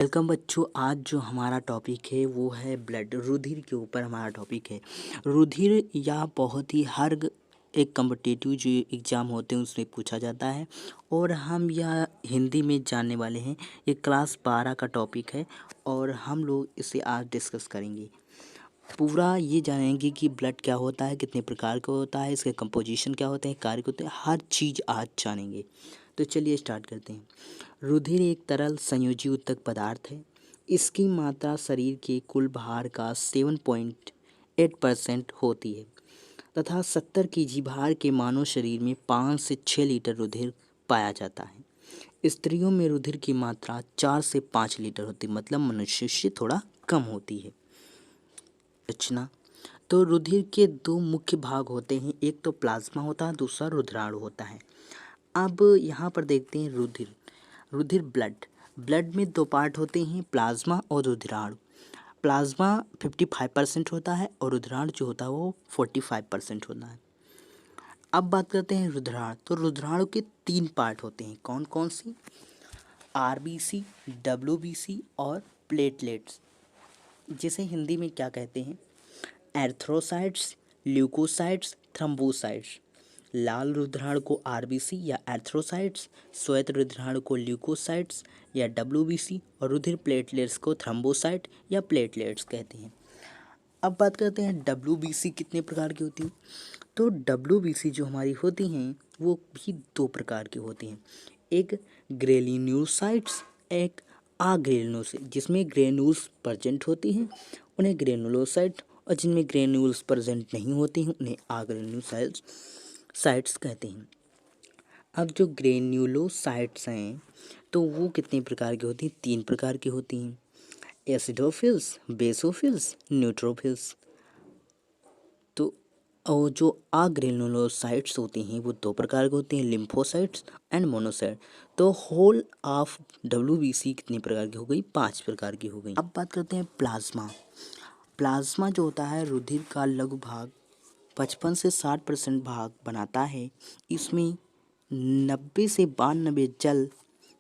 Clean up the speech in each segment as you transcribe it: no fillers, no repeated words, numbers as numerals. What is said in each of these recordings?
Welcome बच्चों। आज जो हमारा टॉपिक है वो है ब्लड, रुधिर के ऊपर हमारा टॉपिक है। रुधिर या बहुत ही हर एक कम्पिटिटिव जो एग्ज़ाम होते हैं उसमें पूछा जाता है और हम यह हिंदी में जानने वाले हैं। ये क्लास 12 का टॉपिक है और हम लोग इसे आज डिस्कस करेंगे। पूरा ये जानेंगे कि ब्लड क्या होता है, कितने प्रकार का होता है, इसके कंपोजिशन क्या होते हैं, कार्य होते हैं, हर चीज़ आज जानेंगे। तो चलिए स्टार्ट करते हैं। रुधिर एक तरल संयोजी उत्तक पदार्थ है। इसकी मात्रा शरीर के कुल भार का 7.8% होती है तथा 70 केजी भार के मानव शरीर में 5 से 6 लीटर रुधिर पाया जाता है। स्त्रियों में रुधिर की मात्रा 4 से 5 लीटर होती है, मतलब मनुष्य से थोड़ा कम होती है। रचना। तो रुधिर के दो मुख्य भाग होते हैं, एक तो प्लाज्मा होता है, दूसरा रुधिराणु होता है। अब यहाँ पर देखते हैं रुधिर ब्लड में दो पार्ट होते हैं, प्लाज्मा और रुधिराणु। प्लाज्मा 55% होता है और रुधिराणु जो होता है वो 45% होता है। अब बात करते हैं रुधिराणु। तो रुधिराणु के 3 पार्ट होते हैं, कौन कौन सी? आरबीसी, डब्ल्यूबीसी और प्लेटलेट्स। जिसे हिंदी में क्या कहते हैं? एर्थ्रोसाइट्स, ल्यूकोसाइट्स, थ्रोम्बोसाइट्स। लाल रुधिराणु को आरबीसी या एर्थ्रोसाइट्स, श्वेत रुधिराणु को ल्यूकोसाइट्स या डब्ल्यूबीसी और रुधिर प्लेटलेट्स को थ्रोम्बोसाइट या प्लेटलेट्स कहते हैं। अब बात करते हैं डब्ल्यूबीसी कितने प्रकार की होती है। तो डब्ल्यूबीसी जो हमारी होती हैं वो भी 2 प्रकार की होती हैं, एक ग्रेन्युलोसाइट्स, एक अग्रेन्युलोसाइट। जिसमें ग्रेन्यूल्स प्रेजेंट होती हैं उन्हें ग्रेनुलोसाइट और जिनमें ग्रेन्यूल्स प्रेजेंट नहीं होती हैं उन्हें अग्रेन्युलोसाइट्स कहते हैं। अब जो ग्रेन्युलोसाइट्स हैं तो वो कितने प्रकार की होती हैं? 3 प्रकार की होती हैं, एसिडोफिल्स, बेसोफिल्स, न्यूट्रोफिल्स। तो और जो अग्रेनुलोसाइट्स होती हैं वो 2 प्रकार के होते हैं, लिम्फोसाइट्स एंड मोनोसाइट। तो होल ऑफ डब्ल्यूबीसी कितने प्रकार की हो गई? 5 प्रकार की हो गई। अब बात करते हैं प्लाज्मा जो होता है रुधिर का लगभग 55 से 60% भाग बनाता है। इसमें 90 से 92 जल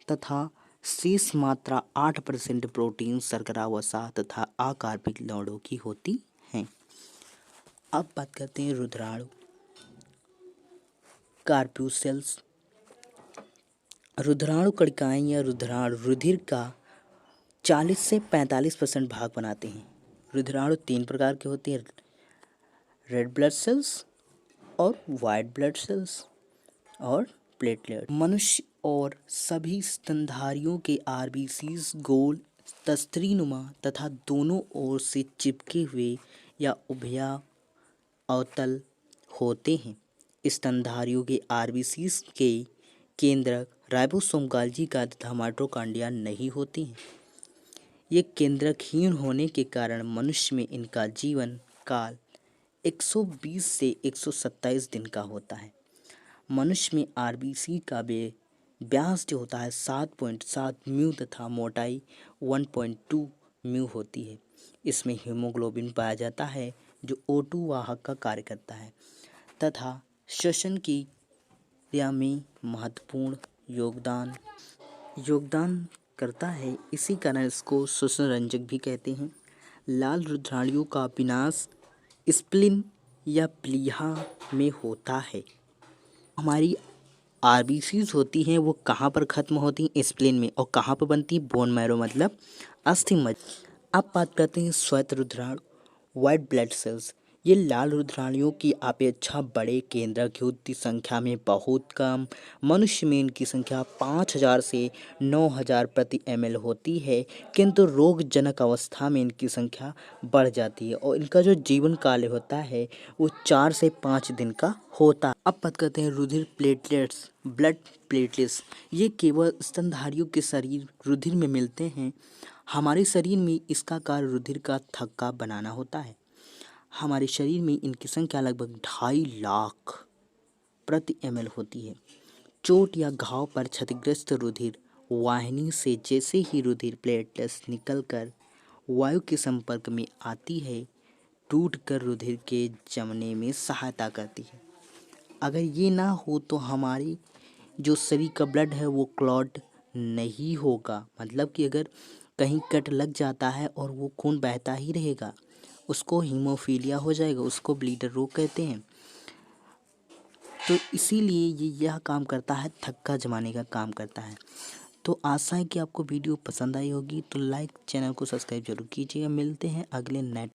तथा शेष मात्रा 8% प्रोटीन, शर्करा, वसा तथा अकार्बनिक लवणों की होती हैं। अब बात करते हैं रुधिराणु। कार्प्यूसेल्स। रुधिराणु कणिकाएं या रुधिराणु रुधिर का 40 से 45% भाग बनाते हैं। रुधिराणु 3 प्रकार के होते हैं, रेड ब्लड सेल्स और वाइट ब्लड सेल्स और प्लेटलेट। मनुष्य और सभी स्तनधारियों के आरबीसीज गोल, तस्तरीनुमा तथा दोनों ओर से चिपके हुए या अवतल होते हैं। स्तनधारियों के आरबीसीज के केंद्रक राइबोसोम गाल्गी का तथा माइटोकॉन्ड्रिया नहीं होती हैं। ये केंद्रकहीन होने के कारण मनुष्य में इनका जीवन काल 120 से 127 दिन का होता है। मनुष्य में आरबीसी का व्यास जो होता है 7.7 म्यू तथा मोटाई 1.2 म्यू होती है। इसमें हीमोग्लोबिन पाया जाता है जो O2 वाहक का कार्य करता है तथा श्वसन की क्रिया में महत्वपूर्ण योगदान करता है। इसी कारण इसको श्वसन रंजक भी कहते हैं। लाल रुधिराणुओं का विनाश स्प्लीन या प्लीहा में होता है। हमारी आरबीसीज होती हैं वो कहाँ पर ख़त्म होती हैं? स्प्लीन में। और कहाँ पर बनती है? बोन मैरो मतलब अस्थि मज्जा। अब बात करते हैं श्वेत रुधिराणु, वाइट ब्लड सेल्स। ये लाल रुधिराणुओं की अपेक्षा बड़े केंद्रक की संख्या में बहुत कम। मनुष्य में इनकी संख्या 5000 से 9000 प्रति ml होती है, किंतु रोगजनक अवस्था में इनकी संख्या बढ़ जाती है और इनका जो जीवन काल होता है वो 4 से 5 दिन का होता है। अब बात करते हैं रुधिर प्लेटलेट्स, ब्लड प्लेटलेट्स। ये केवल स्तनधारियों के शरीर रुधिर में मिलते हैं। हमारे शरीर में इसका कार्य रुधिर का थक्का बनाना होता है। हमारे शरीर में इनकी संख्या लगभग 2.5 लाख प्रति ml होती है। चोट या घाव पर क्षतिग्रस्त रुधिर वाहिनी से जैसे ही रुधिर प्लेटलेट्स निकलकर वायु के संपर्क में आती है, टूटकर रुधिर के जमने में सहायता करती है। अगर ये ना हो तो हमारी जो शरीर का ब्लड है वो क्लॉट नहीं होगा। मतलब कि अगर कहीं कट लग जाता है और वो खून बहता ही रहेगा, उसको हीमोफीलिया हो जाएगा, उसको ब्लीडर रोग कहते हैं। तो इसीलिए ये यह काम करता है, थक्का जमाने का काम करता है। तो आशा है कि आपको वीडियो पसंद आई होगी, तो लाइक, चैनल को सब्सक्राइब जरूर कीजिएगा। मिलते हैं अगले नेट